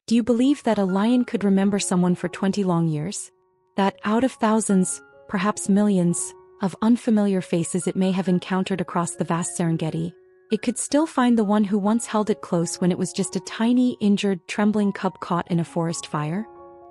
Do you believe that a lion could remember someone for 20 long years? That out of thousands, perhaps millions, of unfamiliar faces it may have encountered across the vast Serengeti, it could still find the one who once held it close when it was just a tiny, injured, trembling cub caught in a forest fire?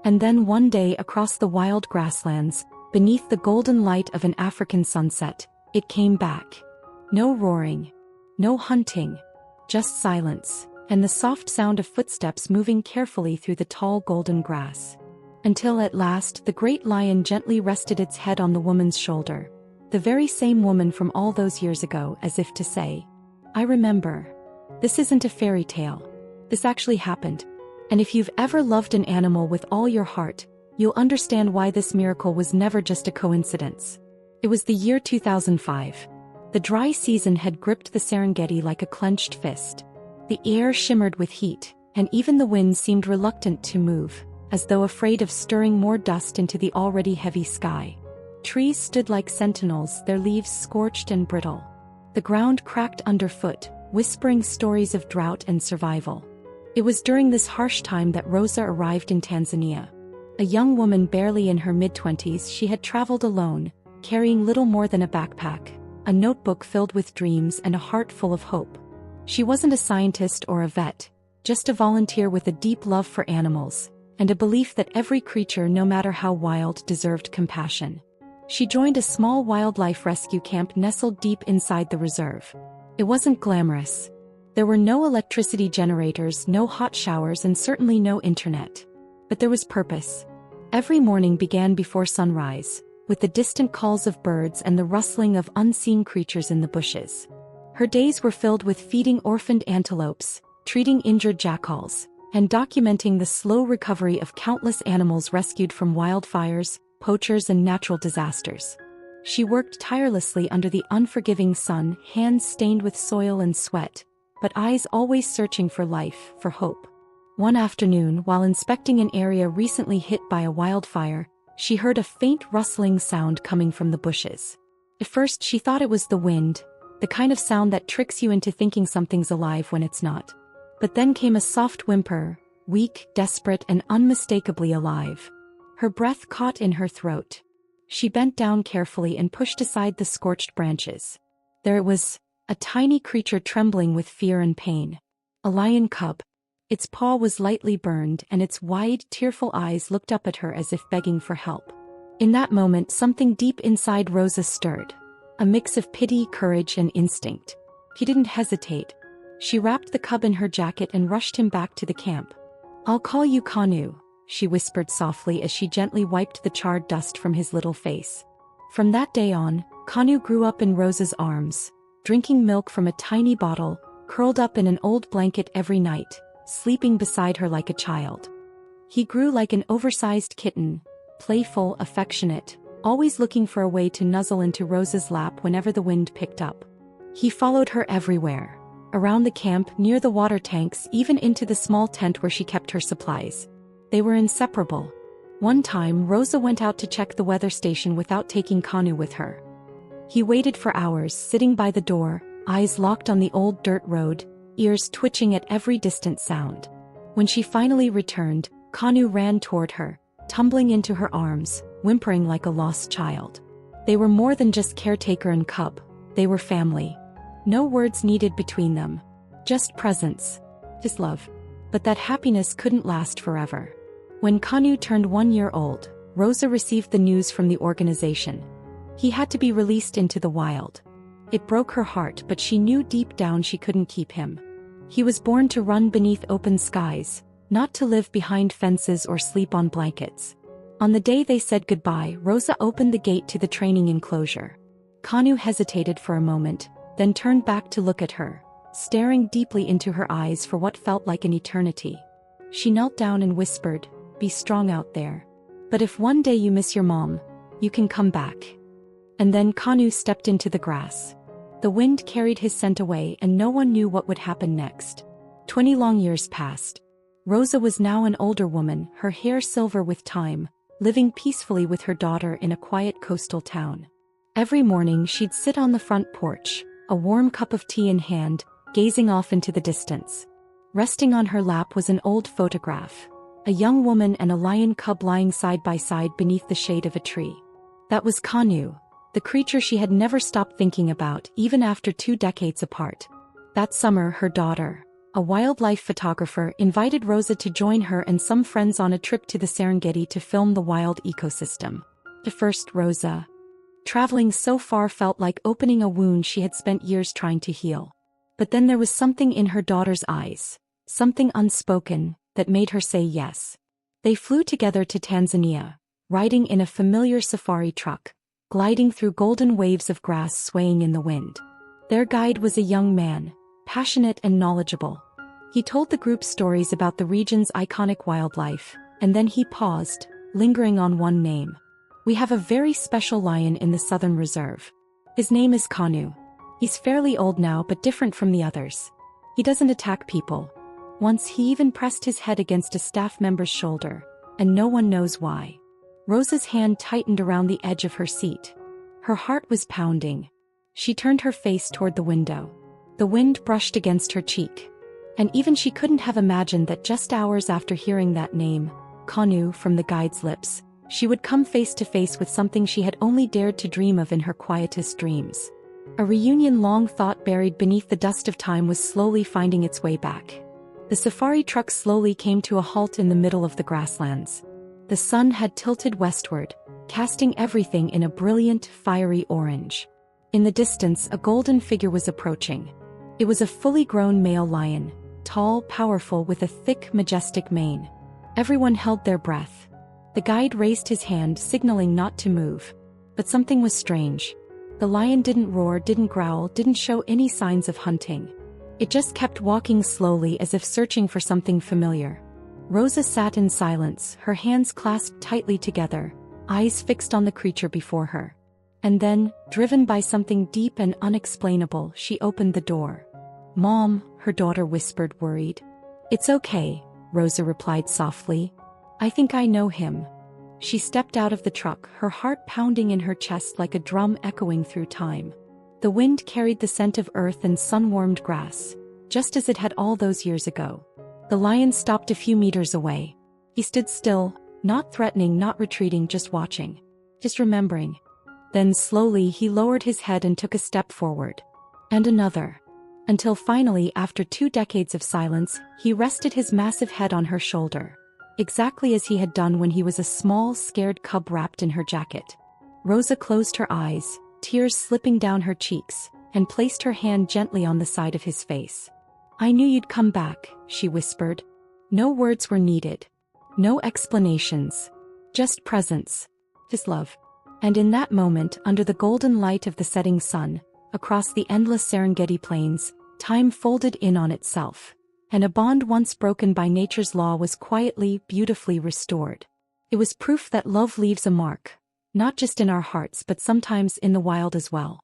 And then one day across the wild grasslands, beneath the golden light of an African sunset, it came back. No roaring, no hunting, just silence, and the soft sound of footsteps moving carefully through the tall golden grass. Until at last the great lion gently rested its head on the woman's shoulder. The very same woman from all those years ago, as if to say, I remember. This isn't a fairy tale. This actually happened. And if you've ever loved an animal with all your heart, you'll understand why this miracle was never just a coincidence. It was the year 2005. The dry season had gripped the Serengeti like a clenched fist. The air shimmered with heat, and even the wind seemed reluctant to move, as though afraid of stirring more dust into the already heavy sky. Trees stood like sentinels, their leaves scorched and brittle. The ground cracked underfoot, whispering stories of drought and survival. It was during this harsh time that Rosa arrived in Tanzania. A young woman barely in her mid-20s, she had traveled alone, carrying little more than a backpack, a notebook filled with dreams and a heart full of hope. She wasn't a scientist or a vet, just a volunteer with a deep love for animals, and a belief that every creature, no matter how wild, deserved compassion. She joined a small wildlife rescue camp nestled deep inside the reserve. It wasn't glamorous. There were no electricity generators, no hot showers, and certainly no internet. But there was purpose. Every morning began before sunrise, with the distant calls of birds and the rustling of unseen creatures in the bushes. Her days were filled with feeding orphaned antelopes, treating injured jackals, and documenting the slow recovery of countless animals rescued from wildfires, poachers, and natural disasters. She worked tirelessly under the unforgiving sun, hands stained with soil and sweat, but eyes always searching for life, for hope. One afternoon, while inspecting an area recently hit by a wildfire, she heard a faint rustling sound coming from the bushes. At first she thought it was the wind, the kind of sound that tricks you into thinking something's alive when it's not. But then came a soft whimper, weak, desperate, and unmistakably alive. Her breath caught in her throat. She bent down carefully and pushed aside the scorched branches. There it was, a tiny creature trembling with fear and pain. A lion cub. Its paw was lightly burned, and its wide, tearful eyes looked up at her as if begging for help. In that moment, something deep inside Rosa stirred. A mix of pity, courage, and instinct. She didn't hesitate. She wrapped the cub in her jacket and rushed him back to the camp. I'll call you Kanu, she whispered softly as she gently wiped the charred dust from his little face. From that day on, Kanu grew up in Rosa's arms, drinking milk from a tiny bottle, curled up in an old blanket every night, sleeping beside her like a child. He grew like an oversized kitten, playful, affectionate, always looking for a way to nuzzle into Rosa's lap whenever the wind picked up. He followed her everywhere, around the camp, near the water tanks, even into the small tent where she kept her supplies. They were inseparable. One time, Rosa went out to check the weather station without taking Kanu with her. He waited for hours, sitting by the door, eyes locked on the old dirt road, ears twitching at every distant sound. When she finally returned, Kanu ran toward her, tumbling into her arms, whimpering like a lost child. They were more than just caretaker and cub. They were family. No words needed between them. Just presence. Just love. But that happiness couldn't last forever. When Kanu turned 1 year old, Rosa received the news from the organization. He had to be released into the wild. It broke her heart, but she knew deep down she couldn't keep him. He was born to run beneath open skies, not to live behind fences or sleep on blankets. On the day they said goodbye, Rosa opened the gate to the training enclosure. Kanu hesitated for a moment, then turned back to look at her, staring deeply into her eyes for what felt like an eternity. She knelt down and whispered, "Be strong out there. But if one day you miss your mom, you can come back." And then Kanu stepped into the grass. The wind carried his scent away, and no one knew what would happen next. 20 long years passed. Rosa was now an older woman, her hair silver with time, living peacefully with her daughter in a quiet coastal town. Every morning she'd sit on the front porch, a warm cup of tea in hand, gazing off into the distance. Resting on her lap was an old photograph. A young woman and a lion cub lying side by side beneath the shade of a tree. That was Kanu, the creature she had never stopped thinking about even after 2 decades apart. That summer her daughter, a wildlife photographer, invited Rosa to join her and some friends on a trip to the Serengeti to film the wild ecosystem. At first Rosa, traveling so far felt like opening a wound she had spent years trying to heal. But then there was something in her daughter's eyes, something unspoken, that made her say yes. They flew together to Tanzania, riding in a familiar safari truck, gliding through golden waves of grass swaying in the wind. Their guide was a young man, passionate and knowledgeable. He told the group stories about the region's iconic wildlife, and then he paused, lingering on one name. "We have a very special lion in the Southern Reserve. His name is Kanu. He's fairly old now but different from the others. He doesn't attack people. Once he even pressed his head against a staff member's shoulder, and no one knows why." Rosa's hand tightened around the edge of her seat. Her heart was pounding. She turned her face toward the window. The wind brushed against her cheek. And even she couldn't have imagined that just hours after hearing that name, Kanu, from the guide's lips, she would come face to face with something she had only dared to dream of in her quietest dreams. A reunion long thought buried beneath the dust of time was slowly finding its way back. The safari truck slowly came to a halt in the middle of the grasslands. The sun had tilted westward, casting everything in a brilliant, fiery orange. In the distance, a golden figure was approaching. It was a fully grown male lion, tall, powerful, with a thick, majestic mane. Everyone held their breath. The guide raised his hand, signaling not to move. But something was strange. The lion didn't roar, didn't growl, didn't show any signs of hunting. It just kept walking slowly as if searching for something familiar. Rosa sat in silence, her hands clasped tightly together, eyes fixed on the creature before her. And then, driven by something deep and unexplainable, she opened the door. "Mom," her daughter whispered, worried. "It's okay," Rosa replied softly. "I think I know him." She stepped out of the truck, her heart pounding in her chest like a drum echoing through time. The wind carried the scent of earth and sun-warmed grass, just as it had all those years ago. The lion stopped a few meters away. He stood still, not threatening, not retreating, just watching. Just remembering. Then slowly he lowered his head and took a step forward. And another. Until finally, after 2 decades of silence, he rested his massive head on her shoulder. Exactly as he had done when he was a small, scared cub wrapped in her jacket. Rosa closed her eyes, tears slipping down her cheeks, and placed her hand gently on the side of his face. "I knew you'd come back," she whispered. No words were needed. No explanations. Just presence. His love. And in that moment, under the golden light of the setting sun, across the endless Serengeti plains, time folded in on itself. And a bond once broken by nature's law was quietly, beautifully restored. It was proof that love leaves a mark, not just in our hearts but sometimes in the wild as well.